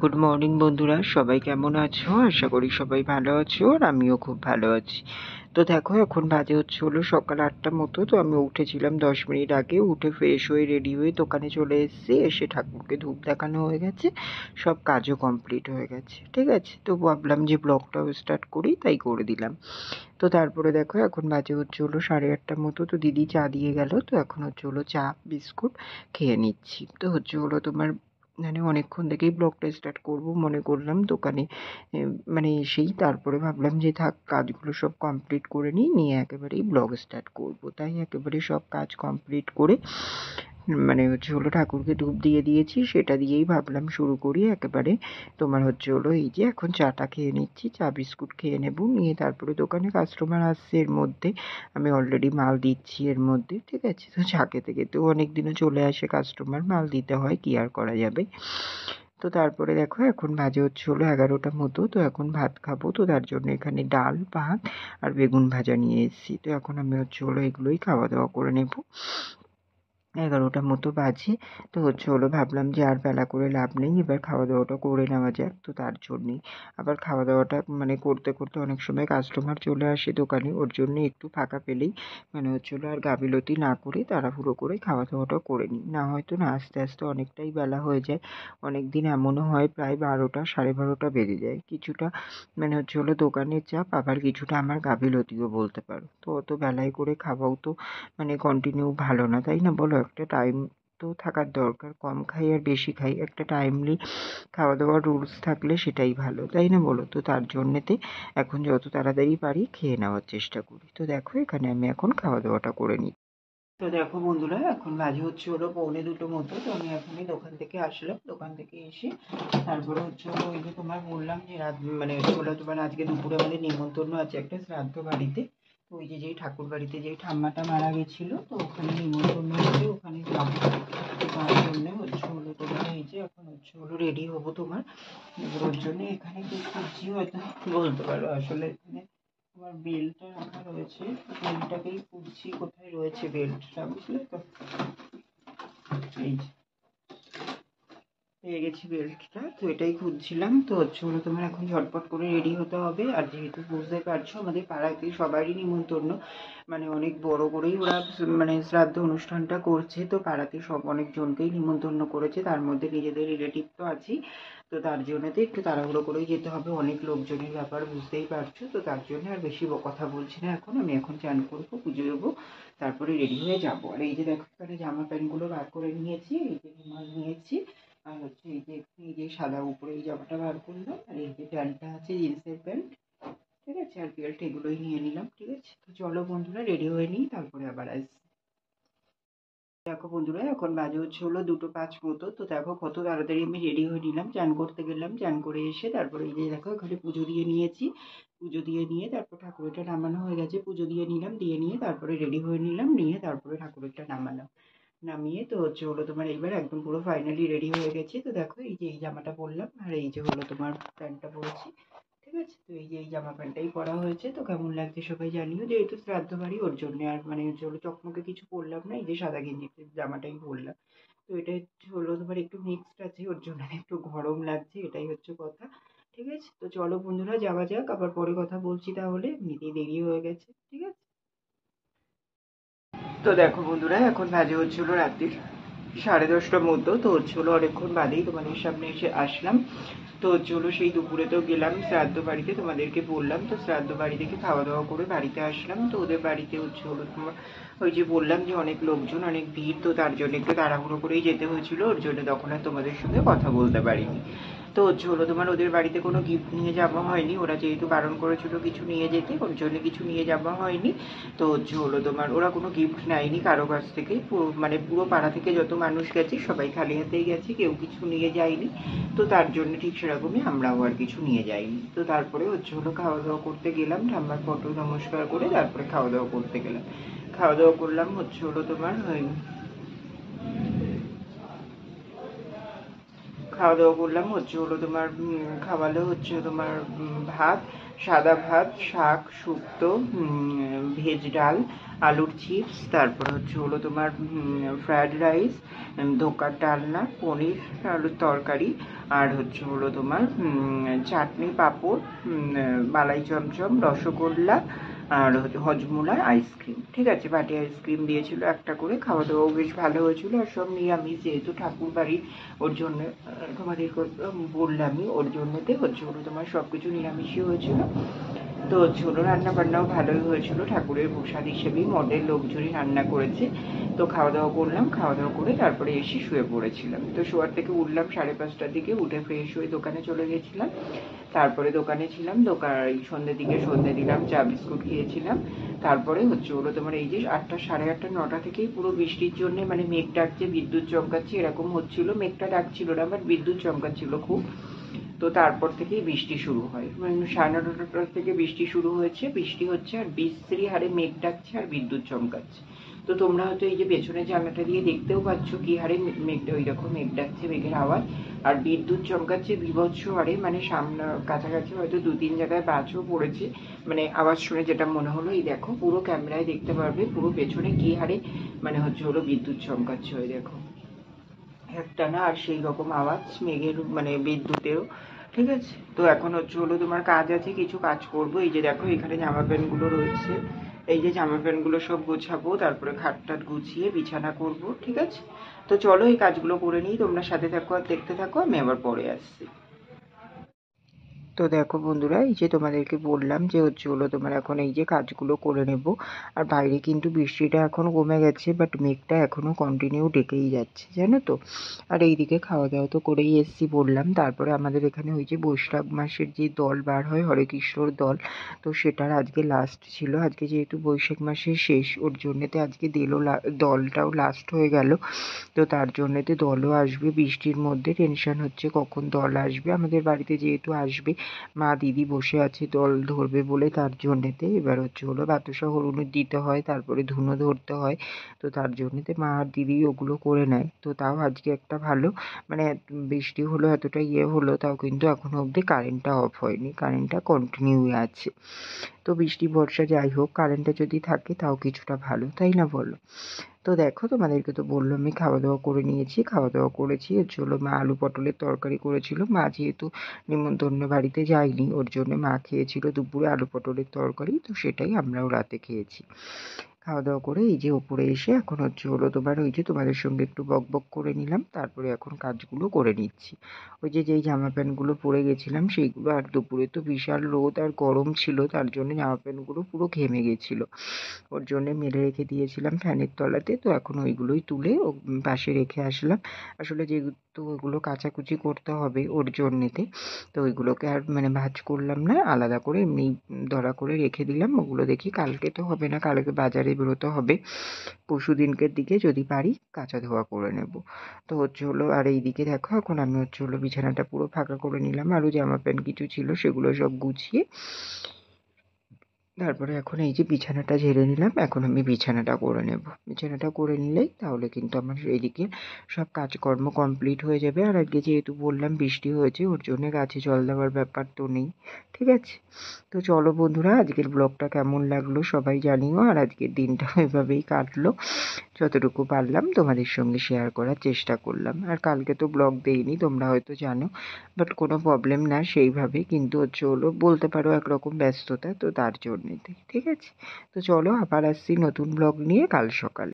Good morning বন্ধুরা, সবাই কেমন আছো? আশা করি সবাই ভালো আছো, আর আমিও খুব ভালো আছি। তো দেখো, এখন বাজে হলো সকাল 8টার মতো। তো আমি উঠেছিলাম 10 মিনিট আগে, উঠে ফ্রেশ হয়ে রেডি হয়ে দোকানে চলে এসেছি। এসে ঠাকুরকে ধূপ দেখানো হয়ে গেছে, সব কাজও কমপ্লিট হয়ে গেছে। ঠিক আছে, তো ভাবলাম যে ব্লগটাও স্টার্ট করি, তাই করে দিলাম। তো তারপরে দেখো, এখন বাজে হলো 8:30টার মতো। তো দিদি চা দিয়ে গেল, তো এখন হলো চা বিস্কুট খেয়ে নিচ্ছি। তো তোমার মানে অনেকক্ষণ থেকেই ব্লগটা স্টার্ট করব মনে করলাম, দোকানে মানে এসেই তারপরে ভাবলাম যে থাক, কাজগুলো সব কমপ্লিট করে নিই, নিয়ে একেবারেই ব্লগ স্টার্ট করব। তাই একেবারে সব কাজ কমপ্লিট করে মানে ঠাকুরকে ধূপ দিয়ে দিয়েছি, সেটা দিয়েই ভাবলাম শুরু করি একেবারে। তোমার এই যে এখন চাটা খেয়ে নিচ্ছি, চা বিস্কুট খেয়ে নেব, নিয়ে তারপরে দোকানে কাস্টমার আসছে, এর মধ্যে আমি অলরেডি মাল দিচ্ছি এর মধ্যে। ঠিক আছে, তো চা খেতে খেতেও অনেক দিনও চলে আসে কাস্টমার, মাল দিতে হয়, কি আর করা যাবে। তো তারপরে দেখো, এখন বাজে হলো 11টার মতো। তো এখন ভাত খাবো, তো তার জন্য এখানে ডাল ভাত আর বেগুন ভাজা নিয়ে এসেছি। তো এখন আমি এগুলোই খাওয়া দাওয়া করে নেব। 11টার মতো বাজে। তো ভাবলাম যে আর বেলা করে লাভ নেই, এবার খাওয়া দাওয়াটা করে নেওয়া যাক। তো তার জন্যেই আবার খাওয়া দাওয়াটা মানে করতে করতে অনেক সময় কাস্টমার চলে আসে দোকানে, ওর জন্য একটু ফাঁকা পেলেই মানে আর গাফিলতি না করে তাড়াহুড়ো করে খাওয়া দাওয়াটা করে নিই। না হয়তো না, আস্তে আস্তে অনেকটাই বেলা হয়ে যায়। অনেক দিন এমনও হয় প্রায় 12টা 12:30 বেজে যায়। কিছুটা মানে দোকানের চাপ, আবার কিছুটা আমার গাফিলতিও বলতে পারো। তো অত বেলায় করে খাওয়াও তো মানে কন্টিনিউ ভালো না, তাই না বলো? একটা টাইম তো থাকার দরকার, কম খাই আর বেশি খাই, একটা টাইমলি খাওয়া দাওয়ার রুলস থাকলে সেটাই ভালো, তাই না বলো? তো তার জন্যেতে এখন যত তাড়াতাড়ি পারি খেয়ে নেওয়ার চেষ্টা করি। তো দেখো, এখানে আমি এখন খাওয়া দাওয়াটা করে নিই। তো দেখো বন্ধুরা, এখন বাজে হলো 1:45 মতো। তো আমি এখনই দোকান থেকে আসলাম, দোকান থেকে এসে তারপরে ওই যে তোমার বললাম যে রাত মানে তোমার আজকে দুপুরে আমাদের নিমন্ত্রণ আছে একটা শ্রাদ্ধ বাড়িতে। তো ওই যে যেই ঠাকুর বাড়িতে যেই ঠাম্মাটা মারা গেছিলো, তো ওখানে নিমন্ত্রণ আছে, ওখানে যাবো। তো তার জন্যে তোমার এই যে এখন রেডি হবো তোমার। এবার ওর জন্য এখানে কি খুঁজছি হয়তো বলতে পারো, আসলে এখানে আমার বেলটা রাখা রয়েছে, বেলটাকেই খুঁজছি কোথায় রয়েছে বেল্টটা, বুঝলে তো? এই যে পেয়ে গেছি বেল্টটা, তো এটাই খুঁজছিলাম। তো তোমার এখন ঝটপট করে রেডি হতে হবে। আর যেহেতু বুঝতে পারছো আমাদের পাড়াতে সবারই নিমন্ত্রণ, মানে অনেক বড় করেই ওরা মানে শ্রাদ্ধ অনুষ্ঠানটা করছে। তো পাড়াতে সব অনেকজনকেই নিমন্ত্রণ করেছে, তার মধ্যে নিজেদের রিলেটিভ তো আছেই। তো তার জন্যতে একটু তাড়াহুড়ো করেই যেতে হবে, অনেক লোকজনের ব্যাপার বুঝতেই পারছো। তো তার জন্য আর বেশি কথা বলছি না, এখন আমি এখন চান করবো, পুজো দেবো, তারপরে রেডি হয়ে যাবো। আর এই যে দেখো, এখানে জামা প্যান্টগুলো বার করে নিয়েছি, এই যে রুমাল নিয়েছি, আর এই যে সাদা উপরে এই জামাটা বার করলাম, আর এই যে প্যান্টটা আছে জিন্সের প্যান্ট। ঠিক আছে, আর বেল্ট এগুলোই নিয়ে নিলাম। ঠিক আছে, তো চলো বন্ধুরা রেডি হয়ে নিই, তারপরে আবার আসছি। দেখো বন্ধুরা, এখন বাজে হলো 2:05 মতো। তো দেখো কত তাড়াতাড়ি আমি রেডি হয়ে নিলাম, চান করতে গেলাম, চান করে এসে তারপরে এই যে দেখো এখানে পুজো দিয়ে নিয়েছি। পুজো দিয়ে নিয়ে তারপর ঠাকুরটা নামানো হয়ে গেছে, পুজো দিয়ে নিলাম, দিয়ে নিয়ে তারপরে রেডি হয়ে নিলাম, নিয়ে তারপরে ঠাকুরটা নামালাম। নামিয়ে তো তোমার এইবার একদম পুরো ফাইনালি রেডি হয়ে গেছি। তো দেখো এই যে এই জামাটা পরলাম, আর এই যে তোমার প্যান্টটা পরেছি। ঠিক আছে, তো এই যে এই জামা প্যান্টটাই পরা হয়েছে। তো কেমন লাগছে সবাই জানিও, যেহেতু শ্রাদ্ধ বাড়ি ওর জন্য আর মানে চকমকে কিছু পরলাম না, এই যে সাদা গেঞ্জি জামাটাই পরলাম। তো এটা তোমার একটু মিক্সড আছে, ওর জন্য একটু গরম লাগছে, এটাই হচ্ছে কথা। ঠিক আছে, তো চলো বন্ধুরা যাওয়া যাক, আবার পরে কথা বলছি, তাহলে এমনিতেই দেরি হয়ে গেছে। ঠিক আছে, তো দেখো বন্ধুরা, এখন বাজে রাত্রির 10:30টার মতো। তো অনেকক্ষণ বাদেই তোমাদের সামনে এসে আসলাম। তো সেই দুপুরে তো গেলাম শ্রাদ্ধ বাড়িতে, তোমাদেরকে বললাম। তো শ্রাদ্ধ বাড়ি থেকে খাওয়া দাওয়া করে বাড়িতে আসলাম। তো ওদের বাড়িতে তোমার ওই যে বললাম যে অনেক লোকজন, অনেক ভিড়, তো তার জন্য একটু তাড়াহুড়ো করেই যেতে হয়েছিল, ওর জন্য তখন আর তোমাদের সঙ্গে কথা বলতে পারিনি। তো তোমার ওদের বাড়িতে কোনো গিফট নিয়ে যাওয়া হয়নি, ওরা যেহেতু বারণ করেছিল কিছু নিয়ে যেতে, ওর জন্য কিছু নিয়ে যাওয়া হয়নি। তো তোমার ওরা কোনো গিফট নেয়নি কারো কাছ থেকে, মানে পুরো পাড়া থেকে যত মানুষ গেছে সবাই খালি হাতেই গেছে, কেউ কিছু নিয়ে যায়নি। তো তার জন্য ঠিক সেরকমই আমরাও আর কিছু নিয়ে যাইনি। তো তারপরে খাওয়া দাওয়া করতে গেলাম, ঠাম্মার ফটো নমস্কার করে তারপরে খাওয়া দাওয়া করতে গেলাম। খাওয়া দাওয়া করলাম তোমার খাওয়া দাওয়া করলাম, হচ্ছে হলো তোমার খাওয়ালো হচ্ছে তোমার ভাত, সাদা ভাত, শাক, শুক্তো, ভেজ ডাল, আলুর চিপস, তারপর হচ্ছে হলো তোমার ফ্রায়েড রাইস, ধোকার ডালনা, পনির আলুর তরকারি, আর হচ্ছে হলো তোমার চাটনি, পাঁপড়, মালাই চমচম, রসগোল্লা, আর হচ্ছে হজমোলা, আইসক্রিম। ঠিক আছে, বাটি আইসক্রিম দিয়েছিল একটা করে। খাওয়া দাওয়াও বেশ ভালো হয়েছিল, আর সব নিরামিষ, যেহেতু ঠাকুর বাড়ি ওর জন্য তোমাদের বললামই, ওর জন্যতে হচ্ছে হলো তোমার সব কিছু নিরামিষই হয়েছিল। তো হচ্ছে হলো রান্না বান্নাও ভালোই হয়েছিল, ঠাকুরের প্রসাদ হিসেবেই মঠের লোকজনই রান্না করেছে। তো খাওয়া দাওয়া করলাম, খাওয়া দাওয়া করে তারপরে এসে শুয়ে পড়েছিলাম। তো শোয়ার থেকে উঠলাম 5:30টার দিকে, উঠে ফ্রেশ হয়ে দোকানে চলে গেছিলাম। তারপরে দোকানে ছিলাম, সন্ধ্যের দিকে সন্ধ্যে দিলাম, চা বিস্কুট খেয়েছিলাম। তারপরে হচ্ছে হলো তোমার এই যে 8টা, 8:30, 9টা থেকেই পুরো বৃষ্টির জন্য মানে মেঘ ডাকছে, বিদ্যুৎ চমকাচ্ছে, এরকম হচ্ছিল। মেঘটা ডাকছিল না, বাট বিদ্যুৎ চমকাচ্ছিল খুব। তো তারপর থেকেই বৃষ্টি শুরু হয়, মানে 9:30 থেকে বৃষ্টি শুরু হয়েছে, বৃষ্টি হচ্ছে, আর বিশ্রী হারে মেঘ ডাকছে আর বিদ্যুৎ চমকাচ্ছে। তো তোমরা হয়তো এই যে পেছনে জানলাটা দিয়ে দেখতেও পাচ্ছ কি হারে মেঘটা, ওই দেখো মেঘ ডাকছে, মেঘের আওয়াজ, আর বিদ্যুৎ চমকাচ্ছে বিভৎস হারে, মানে সামনে কাছাকাছি হয়তো 2-3 জায়গায় বাজও পড়েছে, মানে আওয়াজ শুনে যেটা মনে হলো। এই দেখো পুরো ক্যামেরায় দেখতে পারবে পুরো পেছনে কি হারে মানে হচ্ছে হলো বিদ্যুৎ চমকাচ্ছে, ওই দেখো একটানা, আর সেই রকম আওয়াজ মেঘের মানে বিদ্যুতেরও। ঠিক আছে, তো এখন হচ্ছে হলো তোমার কাজ আছে, কিছু কাজ করব। এই যে দেখো এখানে জামা প্যান্টগুলো রয়েছে, এই যে জামা প্যান্টগুলো সব গোছাবো, তারপরে খাট টাট গুছিয়ে বিছানা করব। ঠিক আছে, তো চলো এই কাজগুলো করে নিই, তোমরা সাথে থাকো আর দেখতে থাকো, আমি আবার পরে আসছি। তো দেখো বন্ধুরা, এই যে তোমাদেরকে বললাম যে হচ্ছে হলো তোমার এখন এই যে কাজগুলো করে নেব। আর বাইরে কিন্তু বৃষ্টিটা এখন কমে গেছে, বাট মেঘটা এখনো কন্টিনিউ ডেকেই যাচ্ছে, জানো তো। আর এইদিকে খাওয়া দাওয়া তো করেই এসছি বললাম। তারপরে আমাদের এখানে ওই যে বৈশাখ মাসের যে দল বার হয়, হরে কৃষ্ণর দল, তো সেটার আজকে লাস্ট ছিল। আজকে যেহেতু বৈশাখ মাসের শেষ, ওর জন্যেতে আজকে দলটাও লাস্ট হয়ে গেল। তো তার জন্যেতে দলও আসবে, বৃষ্টির মধ্যে টেনশন হচ্ছে কখন দল আসবে। আমাদের বাড়িতে যেহেতু আসবে, মা দিদি বসে আছে দল ধরবে বলে, তার জন্যেতে এবার হচ্ছে হলো বাতাসা হলুদ দিতে হয়, তারপরে ধুনো ধরতে হয়। তো তার জন্যেতে মা আর দিদি ওগুলো করে নেয়। তো তাও আজকে একটা ভালো, মানে বৃষ্টি হলো, এতটা ইয়ে হলো, তাও কিন্তু এখনো অবধি কারেন্টটা অফ হয়নি, কারেন্টটা কন্টিনিউ আছে। তো বৃষ্টি বর্ষা যাই হোক, কারেন্টটা যদি থাকে তাও কিছুটা ভালো, তাই না বলো। তো দেখো তোমাদেরকে তো বললাম আমি খাওয়া দাওয়া করে নিয়েছি, খাওয়া দাওয়া করেছি, এর জন্য মা আলু পটলের তরকারি করেছিল। মা যেহেতু নিমন্ত্রণ বাড়িতে যায়নি, ওর জন্য মা খেয়েছিল দুপুরে আলু পটলের তরকারি, তো সেটাই আমরাও রাতে খেয়েছি। খাওয়া দাওয়া করে এই যে ওপরে এসে এখন হচ্ছে হলো তোমার ওই যে তোমাদের সঙ্গে একটু বক বক করে নিলাম, তারপরে এখন কাজগুলো করে নিচ্ছি। ওই যে যেই জামা প্যান্টগুলো পরে গেছিলাম সেইগুলো, আর দুপুরে তো বিশাল রোদ আর গরম ছিল, তার জন্য জামা প্যান্টগুলো পুরো ঘেমে গেছিলো। ওর জন্যে মেলে রেখে দিয়েছিলাম ফ্যানের তলাতে, তো এখন ওইগুলোই তুলে পাশে রেখে আসলাম। আসলে যেহেতু ওগুলো কাচাকুচি করতে হবে ওর জন্যেতে, তো ওইগুলোকে আর মানে ভাঁজ করলাম না, আলাদা করে এমনি ধরা করে রেখে দিলাম। ওগুলো দেখি কালকে তো হবে না, কালকে বাজারে বেরোতে হবে, পরশুদিনকের দিকে যদি পারি কাচা ধোয়া করে নেব। তো হচ্ছে হলো, আর এইদিকে দেখো এখন আমি হচ্ছে হলো বিছানাটা পুরো ফাঁকা করে নিলাম, আরও জামা প্যান্ট কিছু ছিল সেগুলো সব গুছিয়ে তারপরে এখন এই যে বিছানাটা ঝেড়ে নিলাম, এখন আমি বিছানাটা করে নেব। বিছানাটা করে নিলেই তাহলে কিন্তু আমার এইদিকে সব কাজকর্ম কমপ্লিট হয়ে যাবে। আর আজকে যেহেতু বললাম বৃষ্টি হয়েছে, ওর জন্য গাছে জল দেওয়ার ব্যাপার তো নেই। ঠিক আছে, তো চলো বন্ধুরা, আজকের ব্লগটা কেমন লাগলো সবাই জানিও। আর আজকের দিনটা এভাবেই কাটলো, যতটুকু পারলাম তোমাদের সঙ্গে শেয়ার করার চেষ্টা করলাম। আর কালকে তো ব্লগ দেইনি, তোমরা হয়তো জানো, বাট কোনো প্রবলেম না, সেইভাবে কিন্তু হচ্ছে হলো বলতে পারো একরকম ব্যস্ততা, তো তার জন্যেতে। ঠিক আছে, তো চলো আবার আসছি নতুন ব্লগ নিয়ে কাল সকালে।